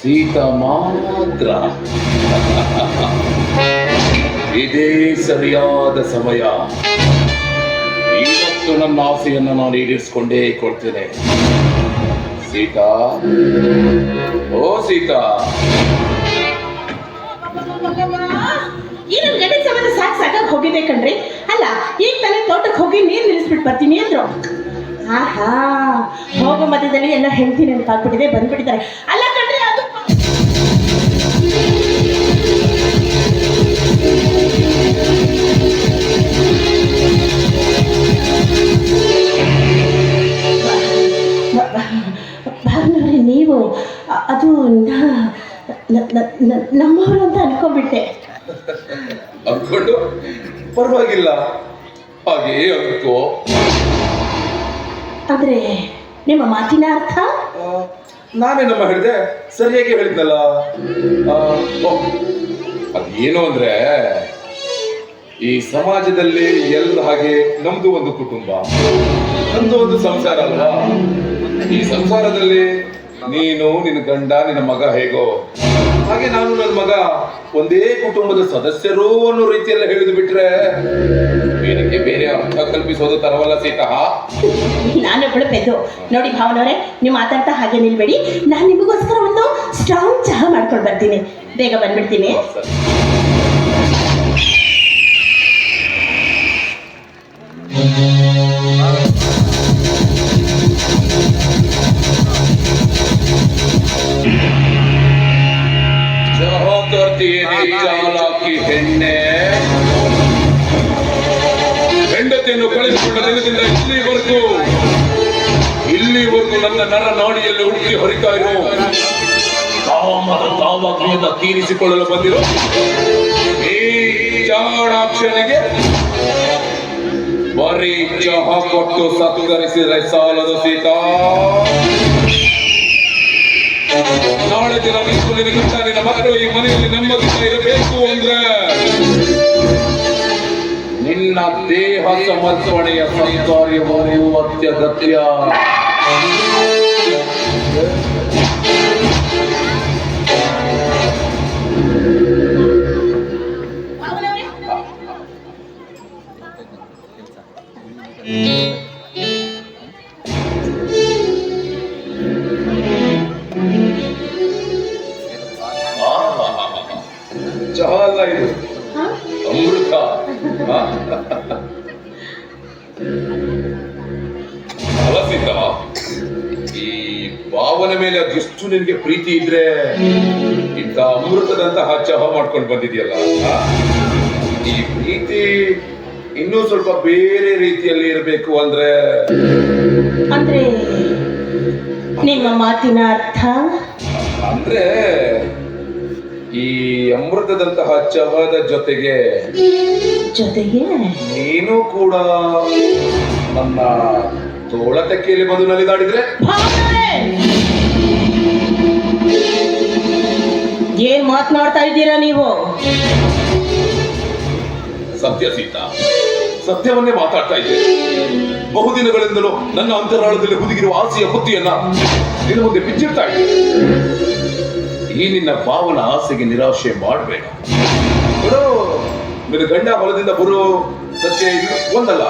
ಸೀತಾ ಮಾತ್ರ. ಇದೇ ಸರಿಯಾದ ಸಮಯ. ಇವತ್ತು ನನ್ನ ಆಸೆಯನ್ನು ನಾನು ಈಡೇರಿಸಿಕೊಂಡೇ ಕೊಡ್ತೇನೆ. ಸೀತಾ, ಓ ಸೀತಾ. ಏನು ಗಂಟೆ ಸಮಯ ಸಾಕಾಗಿ ಹೋಗಿದೆ ಕಣ್ರಿ. ಅಲ್ಲ, ಈಗ ತಾನೇ ತೋಟಕ್ಕೆ ಹೋಗಿ ನೀರು ನಿಲ್ಲಿಸ್ಬಿಟ್ಟು ಬರ್ತೀನಿ ಅಂದ್ರು. ಆಹಾ, ಹೋಗೋ ಮಧ್ಯದಲ್ಲಿ ಎಲ್ಲ ಹೆಂಡತಿ ನೆನಪಾಗ್ಬಿಟ್ಟಿದೆ, ಬಂದ್ಬಿಟ್ಟಿದ್ದಾರೆ. ಅಲ್ಲ ಕಣ್ರಿ, ಅದು ಭಾವನವ್ರೆ, ನೀವು ಅದು ನಮ್ಮವರು ಅಂತ ಅನ್ಕೊಂಡ್ಬಿಟ್ಟೆ. ಅನ್ಕೊಂಡು ಪರವಾಗಿಲ್ಲ, ಹಾಗೇ ಅನ್ಕೋ. ಆದ್ರೆ ನಿಮ್ಮ ಮಾತಿನ ಅರ್ಥ? ನಾನೇ ನಮ್ಮ ಹೇಳಿದೆ, ಸರಿಯಾಗಿ ಹೇಳಿದ್ನಲ್ಲ. ಅದೇನು ಅಂದ್ರೆ, ಈ ಸಮಾಜದಲ್ಲಿ ಎಲ್ಲ ಹಾಗೆ ನಮ್ದು ಒಂದು ಕುಟುಂಬ, ನಮ್ದು ಒಂದು ಸಂಸಾರ ಅಲ್ವಾ. ಈ ಸಂಸಾರದಲ್ಲಿ ನೀನು, ನಿನ್ನ ಗಂಡ, ನಿನ್ನ ಮಗ ಹೇಗೋ ಹಾಗೆ ನಾನು ನನ್ನ ಮಗ ಒಂದೇ ಕುಟುಂಬದ ಸದಸ್ಯರು ಅನ್ನೋ ರೀತಿಯೆಲ್ಲ ಹೇಳಿದು ಬಿಟ್ರೆ ಏನಕ್ಕೆ ಬೇರೆ ಅರ್ಥ ಕಲ್ಪಿಸೋದು ತರವಲ್ಲ ಸೀತಾ. ನಾನೊಬ್ಬಳು ಪೆದ್ದು. ನೋಡಿ ಭಾವನವ್ರೆ, ನೀವು ಮಾತಾಡ್ತಾ ಹಾಗೆ ನಿಲ್ಬೇಡಿ. ನಾನು ನಿಮಗೋಸ್ಕರ ಒಂದು ಸ್ಟ್ರಾಂಗ್ ಚಹಾ ಮಾಡ್ಕೊಂಡು ಬರ್ತೀನಿ. ಬೇಗ ಬಂದ್ಬಿಡ್ತೀನಿ. ಚಾಲಾಕಿ ಹೆಣ್ಣೆ, ಹೆಂಡತಿಯನ್ನು ಕಳೆದುಕೊಂಡ ದಿನದಿಂದ ಇಲ್ಲಿವರೆಗೂ ನನ್ನ ನರ ನಾಡಿಯಲ್ಲಿ ಹುಡುಕಿ ಹೊರಿತಾ ಇರೋ ಕಾಮದ ತಾವಾಗ್ಯದ ತೀರಿಸಿಕೊಳ್ಳಲು ಬಂದಿರೋ ಈ ಚಾಣಾಕ್ಷನಿಗೆ ಬರೀ ಚಹಾ ಕೊಟ್ಟು ಸತ್ಕರಿಸಿದರೆ ಸಾಲದು ಸೀತಾ. ನಾಳೆ ದಿನ ನಿನ್ನ ಮಕ್ಕಳು ಈ ಮನೆಯಲ್ಲಿ ನೆಮ್ಮದಿಯಿಂದ ಇರಬೇಕು ಅಂದ್ರೆ ನಿನ್ನ ದೇಹ ಸಮರ್ಪಣೆಯ ಸಂಕಾರ್ಯವೂ ಅತ್ಯಗತ್ಯ. ಚಹಾ ಅಲ್ಲ ಇದು, ಅಮೃತ. ಅಲ್ಲ ಸೀತಾ, ಈ ಭಾವನ ಮೇಲೆ ಅದೆಷ್ಟು ನಿನ್ಗೆ ಪ್ರೀತಿ ಇದ್ರೆ ಇಂಥ ಅಮೃತದಂತಹ ಚಹಾ ಮಾಡ್ಕೊಂಡು ಬಂದಿದೆಯಲ್ಲ. ಈ ಪ್ರೀತಿ ಇನ್ನೂ ಸ್ವಲ್ಪ ಬೇರೆ ರೀತಿಯಲ್ಲಿ ಇರಬೇಕು ಅಂದ್ರೆ ನಿಮ್ಮ ಮಾತಿನ ಅರ್ಥ ಅಂದ್ರೆ ಈ ಅಮೃತದಂತಹ ಚಹಾದ ಜೊತೆಗೆ ನೀನು ಕೂಡ ನನ್ನ ತೋಳ ತೆಕ್ಕೆಯಲ್ಲಿ ಬಂದು ನಲಿದಾಡಿದ್ರೆ ಏನ್ ಮಾತನಾಡ್ತಾ ಇದ್ದೀರಾ ನೀವು? ಸತ್ಯ ಸೀತಾ, ಸತ್ಯವನ್ನೇ ಮಾತಾಡ್ತಾ ಇದ್ದೆ. ಬಹುದಿನಗಳಿಂದಲೂ ನನ್ನ ಅಂತರಾಳದಲ್ಲಿ ಹುದುಗಿರುವ ಆಸೆಯ ಬುತ್ತಿಯನ್ನ ನಿನ್ನ ಮುಂದೆ ಬಿಚ್ಚಿಡ್ತಾ ಇದ್ದೆ. ಈ ನಿನ್ನ ಭಾವನ ಆಸೆಗೆ ನಿರಾಶೆ ಮಾಡಬೇಡ. ನಿನ್ನ ಗಂಡ ಹೊಲದಿಂದ ಬರೋ ಸತ್ಯ ಒಂದಲ್ಲ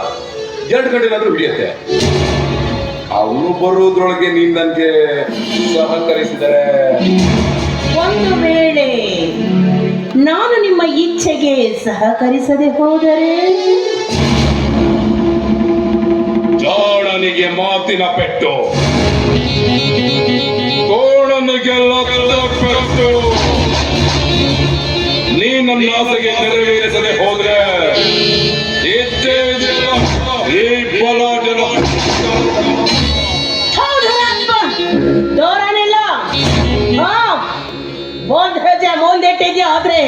2 ಗಂಟೆನಾದ್ರೂ ಹಿಡಿಯುತ್ತೆ. ಅವನು ಬರೋದ್ರೊಳಗೆ ನೀನ್ ನನ್ಗೆ ಸಹಕರಿಸಿದರೆ, ಒಂದು ವೇಳೆ ನಾನು ನಿಮ್ಮ ಇಚ್ಛೆಗೆ ಸಹಕರಿಸದೆ ಹೋದರೆ ಜಾಣನಿಗೆ ಮಾತಿನ ಪೆಟ್ಟು, ಕೋಣನಿಗೆ ಲಗ್ನ ಪೆಟ್ಟು. ನೀ ನನ್ನ ಆಸೆಗೆ ನೆರವೇರಿಸದೆ ಹೋದ್ರೆ ಈ ಬಲಾಢ್ಯನ ದೂರನಿಲ್ಲ. ಒಂದ್ ಹೆಜ್ಜೆ ಮುಂದಿಟ್ಟಿದ್ಯಾ ಆದ್ರೆ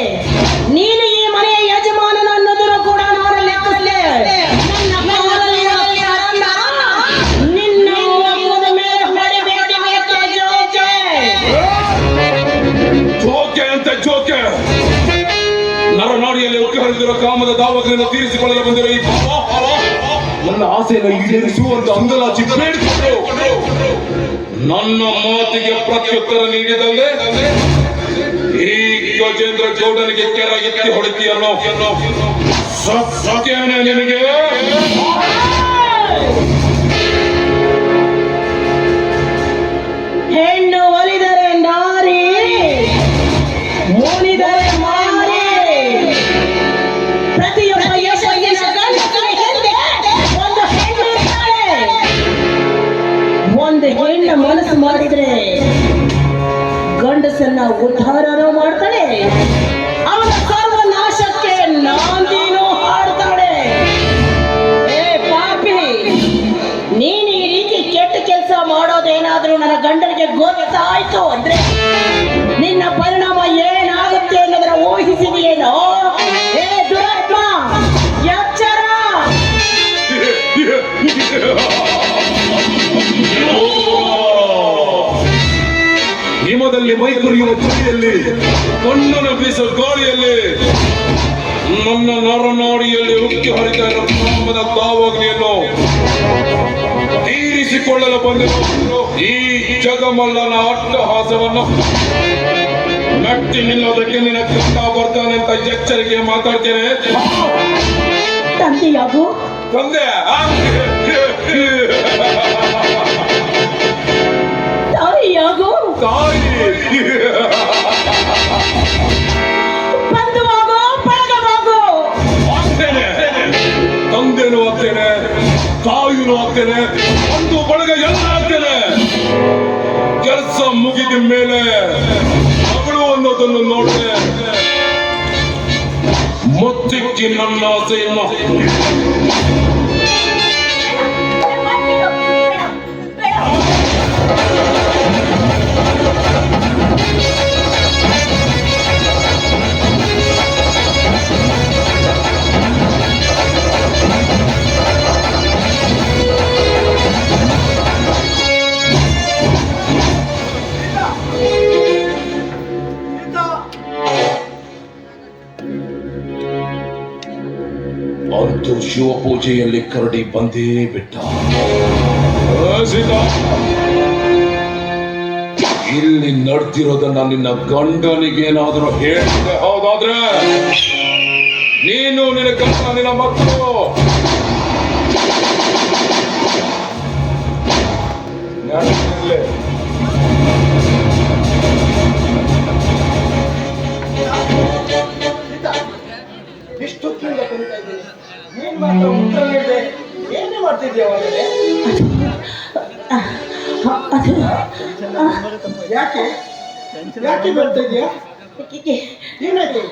ನೀನು ಈ ಮನೆಯ ಯಜಮಾನನ ಅನ್ನೋದನ್ನು ಕೂಡ ನಾನು ಲೆಕ್ಕದಲ್ಲೇ ನಿನ್ನ ಮುಖದ ಮೇಲೆ ಹೊಡಿಬೇಕು. ಜೋಕೆ ಅಂತ ಜೋಕೆ. ನರನಾಡಿಯಲ್ಲಿ ಉಕ್ಕಿ ಹರಿದಿರೋ ಕಾಮದ ದಾವಗಳನ್ನು ತೀರಿಸಿಕೊಳ್ಳಲು ಬಂದಿರೋ ಈ ನನ್ನ ಆಸೆಯನ್ನು ಈಡೇರಿಸು ಅಂತ ಅಂಗಲಾಚಿ ಬೇಡಿಕೊಂಡ್ರು. ನನ್ನ ಮಾತಿಗೆ ಪ್ರತ್ಯುತ್ತರ ನೀಡಿದಲ್ಲೇ ಈ ಗಜೇಂದ್ರ ಗೌಡನಿಗೆ ಕೆರ ಎತ್ತಿ ಹೊಡಿತೀಯನ್ನೋ ಸತ್ಯನೇ ನಿನಗೆ? ಹೆಣ್ಣು ಒಲಿದರೆ ನಾರಿ, ಮುನಿದರೆ ಮಾರಿ. ಪ್ರತಿಯೊಬ್ಬ ಯಶಸ್ಸಿನ ಗಂಡಸಿನ ಹಿಂದೆ ಒಂದು ಹೆಣ್ಣು ಇರ್ತಾಳೆ. ಒಂದು ಹೆಣ್ಣು ಮನಸ್ಸು ಮಾಡಿದ್ರೆ ಗಂಡಸನ್ನ ಉದ್ಧಾರನೂ ಮಾಡ್ತಾಳೆ, ಅವನ ಸರ್ವನಾಶಕ್ಕೆ ನಾಂದಿನೂ ಹಾಡ್ತಾಳೆ. ಏ ಪಾಪಿ, ನೀನು ಈ ರೀತಿ ಕೆಟ್ಟ ಕೆಲಸ ಮಾಡೋದೇನಾದ್ರೂ ನನ್ನ ಗಂಡನಿಗೆ ಗೊತ್ತಾಯ್ತು ಅಂದ್ರೆ ನಿನ್ನ ಪರಿಣಾಮ ಏನಾಗುತ್ತೆ ಅನ್ನೋದರ ಊಹಿಸಿದೆಯೇನೋ? ಏ ದುರಾತ್ಮ, ಎಚ್ಚರ! ಹಿಮದಲ್ಲಿ ಮೈ ಕುರಿಯುವ ಚಳಿಯಲ್ಲಿ, ಕಣ್ಣನ ಬೀಸುವ ಗಾಳಿಯಲ್ಲಿ, ನನ್ನ ನರನಾಡಿಯಲ್ಲಿ ಉಕ್ಕಿ ಹರಿತಾ ಇರುವ ಕಾಮದ ಕಾವಾಗ್ನಿಯನ್ನು ತೀರಿಸಿಕೊಳ್ಳಲು ಬಂದಿರುವ ಈ ಜಗಮಲ್ಲನ ಅಟ್ಟಹಾಸವನ್ನು ಮೆಟ್ಟಿ ನಿಲ್ಲೋದಕ್ಕೆ ನಿನ್ನ ಗಂಡ ಬರ್ತಾನೆ ಅಂತ ಎಚ್ಚರಿಕೆ ಮಾತಾಡ್ತೇನೆ. ತಂದೆಯಾಗು, ತಂದೆ ತಾಯಿಯಾಗು, ತಾಯಿ ಬಂಧುವಾಗು, ಬಳಗವಾಗು. ಆಗ್ತೇನೆ, ತಂದೆನೂ ಆಗ್ತೇನೆ, ತಾಯಿನೂ ಆಗ್ತೇನೆ, ಒಂದು ಬಳಗ ಎಲ್ಲ ಆಗ್ತೇನೆ. ಕೆಲಸ ಮುಗಿದ ಮೇಲೆ ಮಗಳು ಅನ್ನೋದನ್ನು ನೋಡಿದೆ, ಮುತ್ತಿಕ್ಕಿ ನನ್ನ ಆಸೆಯನ್ನು ಅಂತೂ ಶಿವ ಪೂಜೆಯಲ್ಲಿ ಕರಡಿ ಬಂದೇ ಬಿಟ್ಟ. ಇಲ್ಲಿ ನಡೆದಿರೋದನ್ನ ನಿನ್ನ ಗಂಡನಿಗೇನಾದ್ರೂ ಹೇಳಿದೆ ಹೌದಾದ್ರೆ ನೀನು, ನಿನ್ನ ಗಂಡ, ನಿನ್ನ ಮಕ್ಕಳು ನಡೆದಿರಲೇ. ಇಷ್ಟೊತ್ತಿಂದ ಕುಣಿತಾ ಇದ್ದೀನಿ, ನೀನ್ ಮಾತ್ರ ಉತ್ತರ ನೀಡಿದೆ. ಏನೇ ಮಾಡ್ತಿದ್ಯಾ ಅವರೇ? ಅದು ಯಾಕೆ ಯಾಕೆ ಬರ್ತಾ ಇದೆಯಾ? ಏನಾಯ್ತು?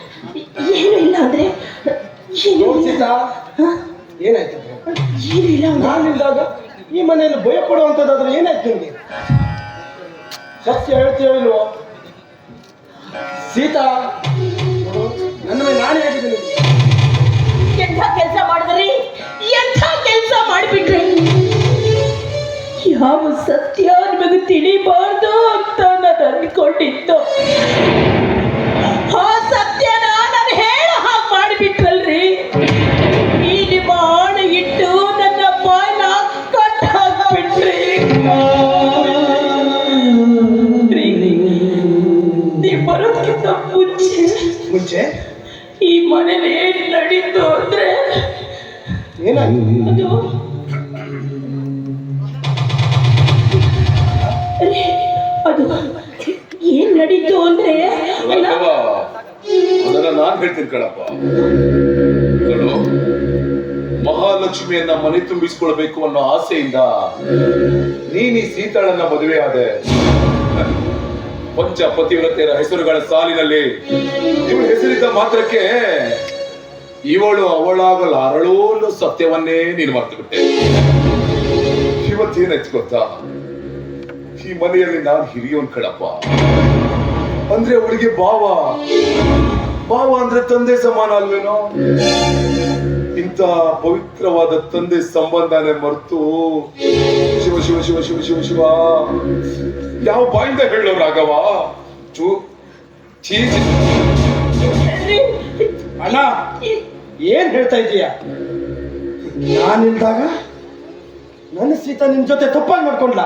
ಏನು ಇಲ್ಲ ಅಂದ್ರೆ ಏನು ಇಲ್ಲ. ಸೀತಾ, ಏನಾಯ್ತು? ಏನು ಇಲ್ಲ ಅಂದ್ರೆ ನಾನಿಲ್ದಾಗ ಈ ಮನೆಯಲ್ಲಿ ಭಯ ಪಡುವಂಥದ್ದಾದ್ರೆ ಏನಾಯ್ತು ನಿಮಗೆ? ಸತ್ಯ ಹೇಳ್ತೀಯೋ ಇಲ್ವೋ? ಸೀತಾ, ನನ್ನ ಮೇಲೆ ನಾನೇ ಆಗಿದ್ದೀನಿ. ಎಂಥ ಕೆಲಸ ಮಾಡಿದ್ರಿ, ಎಂಥ ಕೆಲಸ ಮಾಡಿಬಿಟ್ರಿ. ಯಾವ ಸತ್ಯ ನಿಮಗೆ ತಿಳಿಬಾರ್ದು ಅಂತ ನಾನು ಅನ್ಕೊಂಡಿದ್ದು, ಆ ಸತ್ಯನ ನಾನು ಹೇಳೋ ಹಾಗೆ ಮಾಡಿಬಿಟ್ರಲ್ರಿ. ಈ ನಿಮ್ಮ ಆಣೆ ಇಟ್ಟು ನನ್ನ ಬಾಯ್ನ ಕಟ್ ಹಾಕ್ಬಿಟ್ರಿ. ನೀವು ಬರೋದಕ್ಕಿಂತ ಮುಂಚೆ ಈ ಮನೇಲಿ ಏನ್ ನಡೀತು ಅಂದ್ರೆ ಏನಾಯ್ತು? ಅದು ಏನ್ ನಡೀತು ಅಂದ್ರೆ ಅದನ್ನ ನಾನ್ ಹೇಳ್ತೀನಿ ಕಣಪ್ಪ. ನೋಡು, ಮಹಾಲಕ್ಷ್ಮಿಯನ್ನ ಮನೆ ತುಂಬಿಸಿಕೊಳ್ಬೇಕು ಅನ್ನೋ ಆಸೆಯಿಂದ ನೀನ್ ಈ ಸೀತಾಳನ್ನ ಮದುವೆ ಆದೆ. ಪಂಚ ಪತಿವ್ರತೆಯರ ಹೆಸರುಗಳ ಸಾಲಿನಲ್ಲಿ ಇವಳ ಹೆಸರಿದ್ದ ಮಾತ್ರಕ್ಕೆ ಇವಳು ಅವಳಾಗಲಾರಳು ಅನ್ನೋ ಸತ್ಯವನ್ನೇ ನೀನು ಮರ್ತು ಬಿಟ್ಟೆ. ಇವತ್ತೇನಾಯ್ತು ಗೊತ್ತಾ? ಈ ಮನೆಯಲ್ಲಿ ನಾನು ಹಿರಿಯೋನ್ ಕಣಪ್ಪ. ಅಂದ್ರೆ ಅವಳಿಗೆ ಭಾವ ಅಂದ್ರೆ ತಂದೆ ಸಮಾನ ಅಲ್ವೇನೋ? ಇಂಥ ಪವಿತ್ರವಾದ ತಂದೆ ಸಂಬಂಧನೇ ಮರೆತು ಶಿವ ಶಿವ ಶಿವ ಶಿವ ಶಿವ ಶಿವ ಯಾವ ಬಾಯಿಂದ ಹೇಳೋ ರಾಘವ? ಅಣ್ಣ, ಏನ್ ಹೇಳ್ತಾ ಇದೀಯ? ನಾನಿಲ್ದಾಗ ನನ್ನ ಸೀತಾ ನಿನ್ ಜೊತೆ ತಪ್ಪಾಗಿ ಮಾಡ್ಕೊಂಡ್ಲ?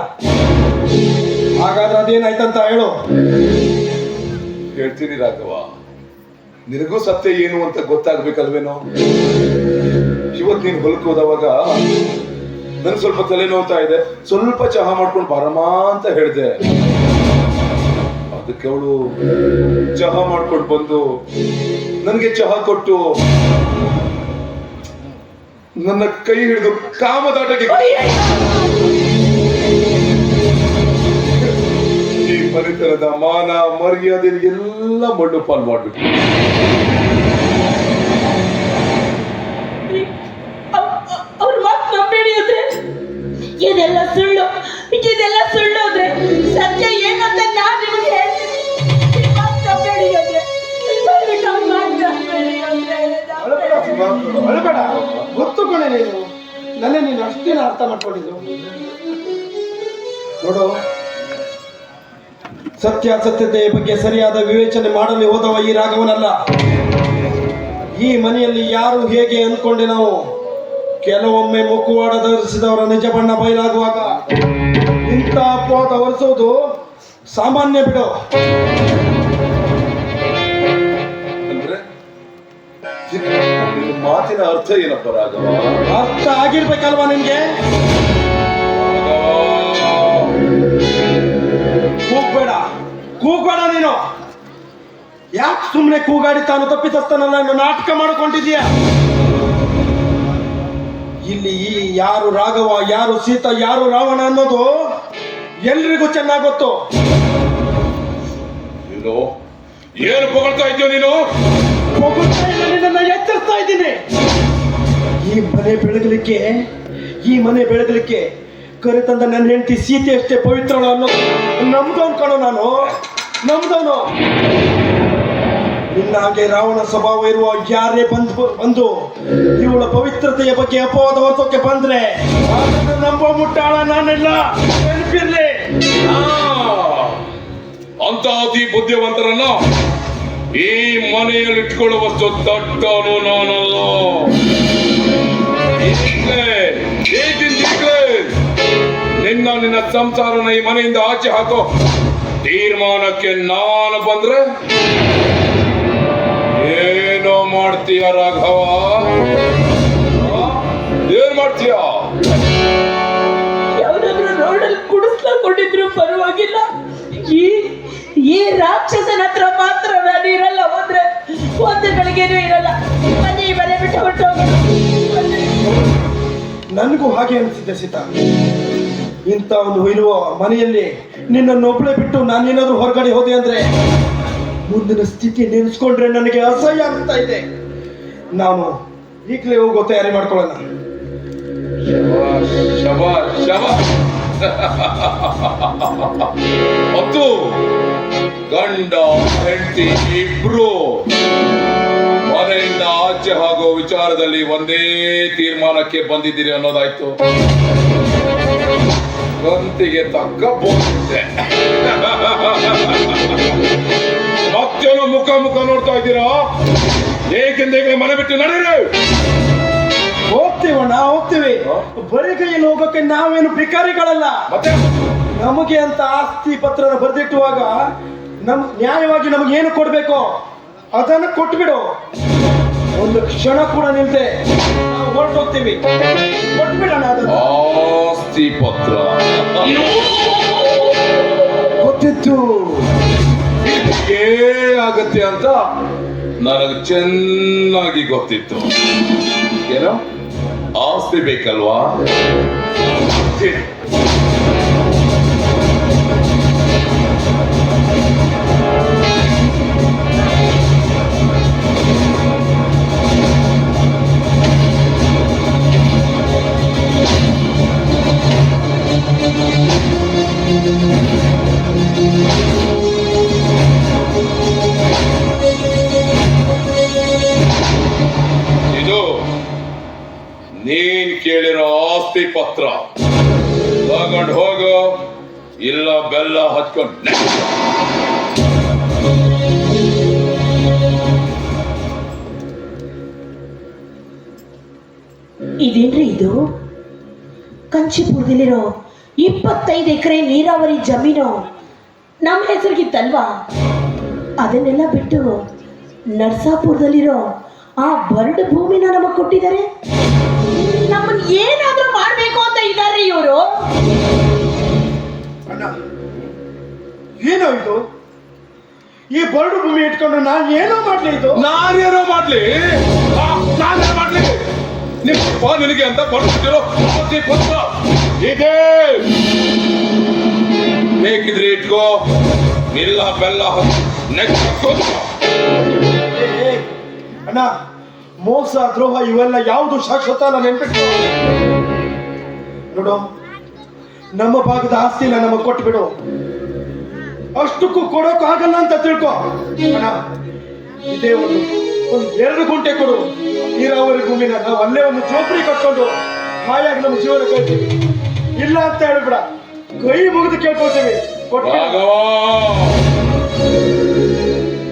ಹಾಗಾದ್ರೆ ಅದೇನಾಯ್ತಂತ ಹೇಳು. ಹೇಳ್ತೀನಿ ರಾಘವ, ನಿನಗೂ ಸತ್ಯ ಏನು ಅಂತ ಗೊತ್ತಾಗ್ಬೇಕಲ್ವೇನೋ. ಇವತ್ತು ನೀನು ಹೊಲಕ್ಕೆ ಹೋದವಾಗ ನನ್ ಸ್ವಲ್ಪ ತಲೆ ನೋವ್ತಾ ಇದೆ, ಸ್ವಲ್ಪ ಚಹಾ ಮಾಡ್ಕೊಂಡು ಬಾರಮ್ಮ ಅಂತ ಹೇಳ್ದೆ. ಅದಕ್ಕೆ ಅವಳು ಚಹಾ ಮಾಡ್ಕೊಂಡು ಬಂದು ನನಗೆ ಚಹಾ ಕೊಟ್ಟು ನನ್ನ ಕೈ ಹಿಡಿದು ಕಾಮದಾಟಕ್ಕೆ ಈ ಮನೆತನದ ಮಾನ ಮರ್ಯಾದೆ ಎಲ್ಲ ಮಣ್ಣು ಪಾಲ್ ಮಾಡ್ಬಿಟ್ಟು ಅವ್ರ ಮಾತು ನಂಬೇಡಿ ಅಂದ್ರೆ ಇದೆಲ್ಲ ಸುಳ್ಳು ಅಂದ್ರೆ ಸತ್ಯ ಏನಂತ ನಾನು ನಿಮಗೆ ಹೇಳ್ತೀನಿ. ಈ ಮಾತು ನಂಬೇಡಿ ಅಂದ್ರೆ ದಯವಿಟ್ಟು ಅವ್ರ ಮಾತು ನಂಬೇಡಿ ಅಂದ್ರೆ. ಅಳಬೇಡ, ಗೊತ್ತುಕೊಂಡೆ ನೀನು ನನ್ನ ನೀನು ಅಷ್ಟೇನ ಅರ್ಥ ಮಾಡ್ಕೊಂಡಿದ್ದು. ನೋಡು, ಸತ್ಯಾಸತ್ಯತೆಯ ಬಗ್ಗೆ ಸರಿಯಾದ ವಿವೇಚನೆ ಮಾಡಲು ಹೋದವ ಈ ರಾಘವನಲ್ಲ. ಈ ಮನೆಯಲ್ಲಿ ಯಾರು ಹೇಗೆ ಅಂದ್ಕೊಂಡೆ ನಾವು. ಕೆಲವೊಮ್ಮೆ ಮುಖವಾಡ ಧರಿಸಿದವರ ನಿಜ ಬಣ್ಣ ಬಯಲಾಗುವಾಗ ಇಂಥ ಅಪವಾದ ಹೊರಿಸೋದು ಸಾಮಾನ್ಯ ಬಿಡು. ಅಂದ್ರೆ ನಿನ್ನ ಮಾತಿನ ಅರ್ಥ ಏನಪ್ಪ ರಾಘವ? ಅರ್ಥ ಆಗಿರ್ಬೇಕಲ್ವಾ ನಿನ್ಗೆ? ಕೂಗ್ಬೇಡ ನೀನು. ಯಾಕೆ ಸುಮ್ಮನೆ ಕೂಗಾಡಿ ತಾನು ತಪ್ಪಿತಸ್ಥನಲ್ಲ ನಾಟಕ ಮಾಡಿಕೊಂಡಿದ್ಯಾ? ಇಲ್ಲಿ ಯಾರು ರಾಘವ, ಯಾರು ಸೀತಾ, ಯಾರು ರಾವಣ ಅನ್ನೋದು ಎಲ್ರಿಗೂ ಚೆನ್ನಾಗಿ ಗೊತ್ತು. ನೀನು ಏನು ಹೊಗಳ್ತಾ ಇದ್ದೀಯ? ನೀನು ನಿನ್ನನ್ನ ಎಚ್ಚರಿಸ್ತಾ ಇದ್ದೀನಿ. ಈ ಮನೆ ಬೆಳಗಲಿಕ್ಕೆ ಕರೆತಂದ ನನ್ನ ಹೆಂಡತಿ ಸೀತೆ ಅಷ್ಟೇ ಪವಿತ್ರಳು ಅನ್ನೋದು ನಮ್ದವನು ಕಣೋ. ನಾನು ನಮ್ದವನು. ನಿನ್ನ ಹಾಗೆ ರಾವಣ ಸ್ವಭಾವ ಇರುವ ಯಾರೇ ಬಂದು ಇವಳ ಪವಿತ್ರತೆಯ ಬಗ್ಗೆ ಅಪವಾದ ಹೊರಸೋಕೆ ಬಂದ್ರೆ ಅದನ್ನು ನಂಬೋ ಮುಟ್ಟಾಳ ನಾನೆಲ್ಲ. ನೆನಪಿರ್ಲಿ. ಅಂತ ಅತಿ ಬುದ್ಧಿವಂತರನ್ನ ಈ ಮನೆಯಲ್ಲಿ ಇಟ್ಕೊಳ್ಳುವಷ್ಟು ದೊಡ್ಡವನು ನಾನಲ್ಲ. ನಿನ್ನ ಸಂಸಾರನ ಈ ಮನೆಯಿಂದ ಆಚೆ ಹಾಕೋ ತೀರ್ಮಾನಕ್ಕೆ ನಾನು ಬಂದ್ರೆ ಏನೋ ಮಾಡ್ತೀಯ ರಾಘವ? ಏನ್ ಮಾಡ್ತೀಯ? ಯಾವ್ದಾದ್ರು ರೋಡಲ್ಲಿ ಕುಡಿಸ್ಲಾಕೊಂಡಿದ್ರು ಪರವಾಗಿಲ್ಲ. ಈ ರಾಕ್ಷಸನ ಹತ್ರ ಮಾತ್ರ ನಾನು ಇರಲ್ಲ. ಒಂದು ಗಳಿಗೆನೂ ಇರಲ್ಲ. ಬನ್ನಿ ಮನೆ ಬಿಟ್ಟು ಹೊರಟೋಗೋಣ. ನನಗೂ ಹಾಗೆ ಅನಿಸಿದ್ದೆ ಸೀತಾ. ಇಂಥವನು ಇರುವ ಮನೆಯಲ್ಲಿ ನಿನ್ನನ್ನೊಬ್ಬಳೇ ಬಿಟ್ಟು ನಾನೇನಾದ್ರೂ ಹೊರಗಡೆ ಹೋದೆ ಅಂದ್ರೆ ಮುಂದಿನ ಸ್ಥಿತಿ ನೆನೆಸ್ಕೊಂಡ್ರೆ ನನಗೆ ಅಸಹ್ಯ ಆಗ್ತಾ ಇದೆ. ನಾನು ಈಗಲೇ ಹೋಗೋ ತಯಾರಿ ಮಾಡ್ಕೊಳ್ಳೋಣ. ಮತ್ತು ಗಂಡ ಹೆಂಡತಿ ಇಬ್ರು ಮನೆಯಿಂದ ಆಚೆ ಆಗೋ ವಿಚಾರದಲ್ಲಿ ಒಂದೇ ತೀರ್ಮಾನಕ್ಕೆ ಬಂದಿದ್ದೀರಿ ಅನ್ನೋದಾಯ್ತು. ಗಂತಿಗೆ ತಕ್ಕ ಬೋಧಿದ್ದೆ. ಮತ್ತೇನೋ ಮುಖ ನೋಡ್ತಾ ಇದ್ದೀರಾ? ಏಕೆಂದ್ರೆ ಮನೆ ಬಿಟ್ಟು ನಡೆಯಿರಿ. ಹೋಗ್ತೀವಣ್ಣ, ಹೋಗ್ತೀವಿ. ಬರೀ ಕೈಯಲ್ಲಿ ಹೋಗೋಕೆ ನಾವೇನು ಭಿಕಾರಿಗಳಲ್ಲ. ಮತ್ತೆ ನಮಗೆ ಅಂತ ಆಸ್ತಿ ಪತ್ರನ ಬರೆದಿಟ್ಟುವಾಗ ನ್ಯಾಯವಾಗಿ ನಮಗೇನು ಕೊಡ್ಬೇಕೋ ಅದನ್ನು ಕೊಟ್ಬಿಡು. ಒಂದು ಕ್ಷಣ ಕೂಡ ನಿಲ್ದೆ ನಾವು ಹೊರಟೋಗ್ತೀವಿ. ಕೊಟ್ಬಿಡೋಣ ಅದನ್ನು. ಆಸ್ತಿ ಪತ್ರ ಗೊತ್ತಿತ್ತು ಆಗತ್ತೆ ಅಂತ ನನಗೆ ಚೆನ್ನಾಗಿ ಗೊತ್ತಿತ್ತು. ಏನೋ ಆಸ್ತಿ ಬೇಕಲ್ವಾ? ಇದು ನೀನ್ ಕೇಳಿರೋ ಆಸ್ತಿ ಪತ್ರ. ತಗೊಂಡು ಹೋಗೋ, ಇಲ್ಲ ಬೆಲ್ಲ ಹಚ್ಕೊಂಡು ಇದೇನ್ರಿ ಇದು? ಕಂಚಿಪುರದಲ್ಲಿರೋ 25 ಎಕರೆ ನೀರಾವರಿ ಜಮೀನು ನಮ್ಮ ಹೆಸರಿಗಿತ್ತಲ್ವಾ? ಅದನ್ನೆಲ್ಲ ಬಿಟ್ಟು ನರ್ಸಾಪುರದಲ್ಲಿರೋ ಆ ಬರಡು ಭೂಮಿನ ನಮಗೆ ಕೊಟ್ಟಿದ್ದಾರೆ. ನಮ್ಮನ್ನ ಏನಾದ್ರೂ ಮಾಡ್ಬೇಕು ಅಂತ ಇದ್ದಾರೆ ಇವರು. ಅಣ್ಣ, ಏನೋ ಇದು? ಈ ಬರಡು ಭೂಮಿ ಇಟ್ಕೊಂಡು ನಾನು ಏನೋ ಮಾಡ್ಲಿ? ಇದು ನಾನೇನೋ ಮಾಡ್ಲಿ? ನಾನೇನೋ ಮಾಡ್ಲಿ? ನಿಮ್ಮ ನಿನಗೆ ಅಂತ ಬರ್ತಿರೋ ಪತ್ರ ಇದೆ. ಬೇಕಿದ್ರೆ ಇಟ್ಕೋ, ಇಲ್ಲ ಬೆಲ್ಲ ನೆಕ್ಸ್ಟ್. ಅಣ್ಣ, ಮೋಸ ದ್ರೋಹ ಇವೆಲ್ಲ ಯಾವುದು ಶಾಶ್ವತ ಅಲ್ಲ, ನೆನ್ಪಿಟ್ಟು ನೋಡು. ನಮ್ಮ ಭಾಗದ ಆಸ್ತಿನ ನಮಗೆ ಕೊಟ್ಟು ಬಿಡು. ಅಷ್ಟಕ್ಕೂ ಕೊಡೋಕ್ಕಾಗಲ್ಲ ಅಂತ ತಿಳ್ಕೊ ಅಣ್ಣ. ಇದೇ ಒಂದು 2 ಗುಂಟೆ ಕೊಡು ನೀರಾವರಿ ಭೂಮಿನ. ನಾವು ಅಲ್ಲೇ ಒಂದು ಜೋಪಡಿ ಕಟ್ಕೊಂಡು ಹಾಯಾಗಿ ನಮ್ಮ ಜೀವನ ಕಳ್ತೀವಿ. ಇಲ್ಲ ಅಂತ ಹೇಳ್ಬಿಡ, ಕೈ ಮುಗಿದು ಕೇಳ್ಕೊಳ್ತೀವಿ.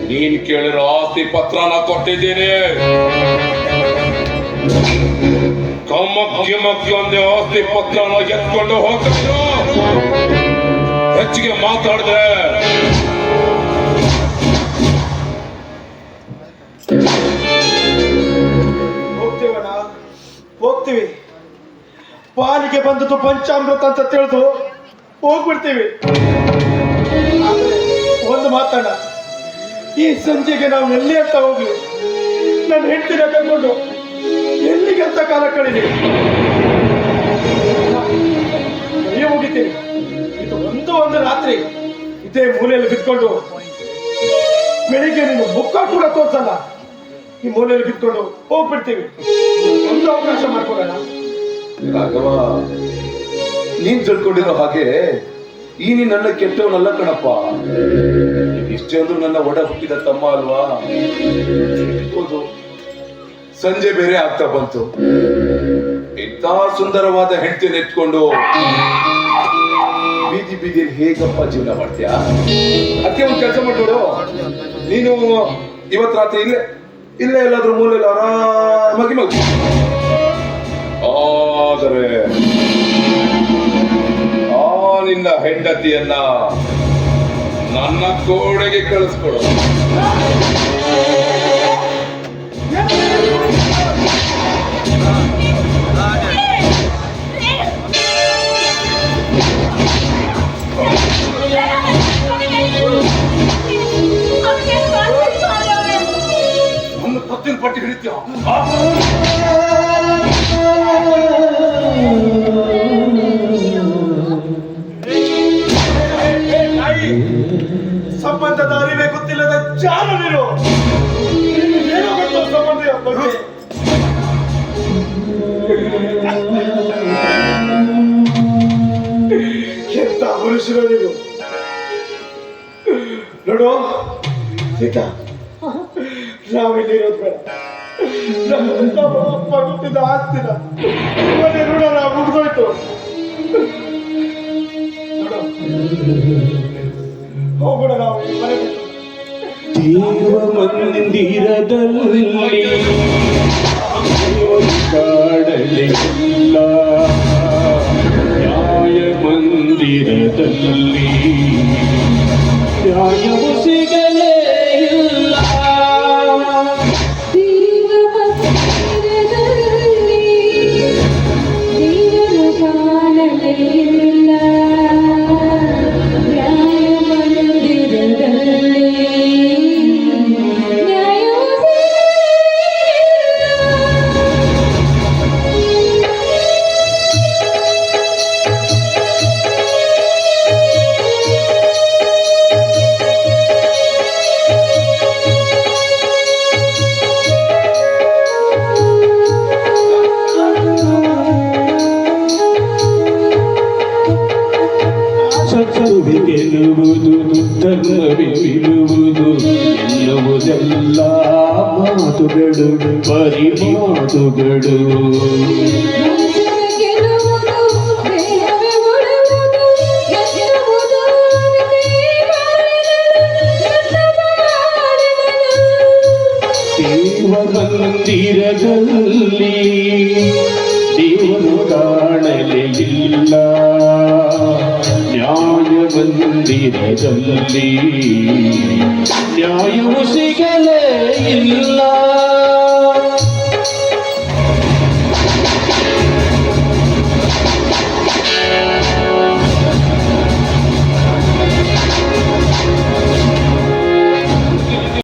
ನೀನ್ ಕೇಳಿರೋ ಆಸ್ತಿ ಪತ್ರನ ಕೊಟ್ಟಿದ್ದೀನಿ. ಕಮ್ಮಕ್ಕಿ ಒಂದೇ ಆಸ್ತಿ ಪತ್ರನ ಎತ್ಕೊಂಡು ಹೋಗ್ತಿದ್ರು. ಹೆಚ್ಚಿಗೆ ಮಾತಾಡಿದ್ರೆ ಹೋಗ್ತೀವಣ್ಣ, ಹೋಗ್ತೀವಿ. ಪಾಲಿಗೆ ಬಂದದ್ದು ಪಂಚಾಮೃತ ಅಂತ ತಿಳಿದು ಹೋಗ್ಬಿಡ್ತೀವಿ. ಒಂದು ಮಾತಾಡ, ಈ ಸಂಜೆಗೆ ನಾವು ಎಲ್ಲಿ ಅಂತ ಹೋಗ್ಲಿ? ನನ್ನ ಹೆಂಡತಿನ ಕರ್ಕೊಂಡು ಎಲ್ಲಿಗಂತ ಕಾಲ ಕಳೀಲಿ? ಮನೆಗೆ ಹೋಗಿದ್ದೀನಿ. ಇದು ಒಂದು ರಾತ್ರಿ ಇದೇ ಮೂಲೆಯಲ್ಲಿ ಬಿತ್ಕೊಂಡು ಬೆಳಿಗ್ಗೆ ನೀನು ಮುಖ ಕೂಡ ತೋರ್ಸಲ್ಲ. ಈ ಮೂಲೆಯಲ್ಲಿ ಬಿತ್ಕೊಂಡು ಹೋಗ್ಬಿಡ್ತೀವಿ. ಒಂದು ಅವಕಾಶ ಮಾಡ್ಕೊಡೋಣ. ರಾಘವ, ನೀನ್ ತಿಳ್ಕೊಂಡಿರೋ ಹಾಗೆ ಈ ನನ್ನ ಕೆಟ್ಟವನಲ್ಲ ಕಣಪ್ಪ. ಇಷ್ಟೇ ಅಂದ್ರೂ ನನ್ನ ಒಡ ಹುಟ್ಟಿದ ತಮ್ಮ ಅಲ್ವಾ? ಹೌದು, ಸಂಜೆ ಬೇರೆ ಆಗ್ತಾ ಬಂತು. ಇಂಥ ಸುಂದರವಾದ ಹೆಂಡತಿನ ಎತ್ಕೊಂಡು ಬೀದಿಯಲ್ಲಿ ಹೇಗಪ್ಪ ಜೀವನ ಮಾಡ್ತೀಯ? ಅದಕ್ಕೆ ಒಂದು ಕೆಲಸ ಮಾಡ್ಬಿಡು, ನೀನು ಇವತ್ತು ರಾತ್ರಿ ಇಲ್ಲೇ ಎಲ್ಲಾದ್ರೂ ಮೂಲೆಯಲ್ಲಿ ಆರಾಮಾಗಿ ಮಗ. ಆದರೆ ನಿನ್ನ ಹೆಂಡತಿಯನ್ನ ನನ್ನ ಕೋಣೆಗೆ ಕಳಿಸ್ಕೊಡು. ನನ್ನ ಪತ್ತಿನ ಪಟ್ಟಿ ಹಿಡಿತ್ಯ. ಸಂಬಂಧದ ಅರಿವೇ ಗೊತ್ತಿಲ್ಲದ ಜಾಲ ನೀನು. ಏನೋ ಗೊತ್ತ ಸಂಬಂಧ ಬಗ್ಗೆ. ಎಂತ ಮನುಷ್ಯರು ನೀನು. ನೋಡು ಸೀತಾ, ನಾವಿಲ್ಲಿರೋದು ಬೇಡ. ನಮ್ಮ ಅಪ್ಪ ಕೊಟ್ಟಿದ್ದ ಆಸ್ತಿನ ಮನೆ ಋಣ ನಾವು ಮುಗಿದೋಯ್ತು. ಹೋಗೋಣ ನಾವು ಮನೆ ಬಿಟ್ಟು. ದೇವ ಮಂದಿರದಲ್ಲಿ ಕಾಡಲಿಲ್ಲ, ನ್ಯಾಯ ಮಂದಿರದಲ್ಲಿ ನ್ಯಾಯವು ಸಿಗಲೇ ಇಲ್ಲ. ಸತ್ಯವೇ ಗೆಲ್ಲುವುದು, ಧರ್ಮವೇ ಬೀಳುವುದು, ಎನ್ನುವುದೆಲ್ಲ ಮಾತುಗಳು, ಬರೀ ಮಾತುಗಳು. ದೇವ ಮಂದಿರದಲ್ಲಿ ದೇವರು ಕಾಣಲೇ ಇಲ್ಲ ನ್ಯಾಯ ಮಂದಿರದಲ್ಲಿ ನ್ಯಾಯವು ಸಿಗಲೇ ಇಲ್ಲ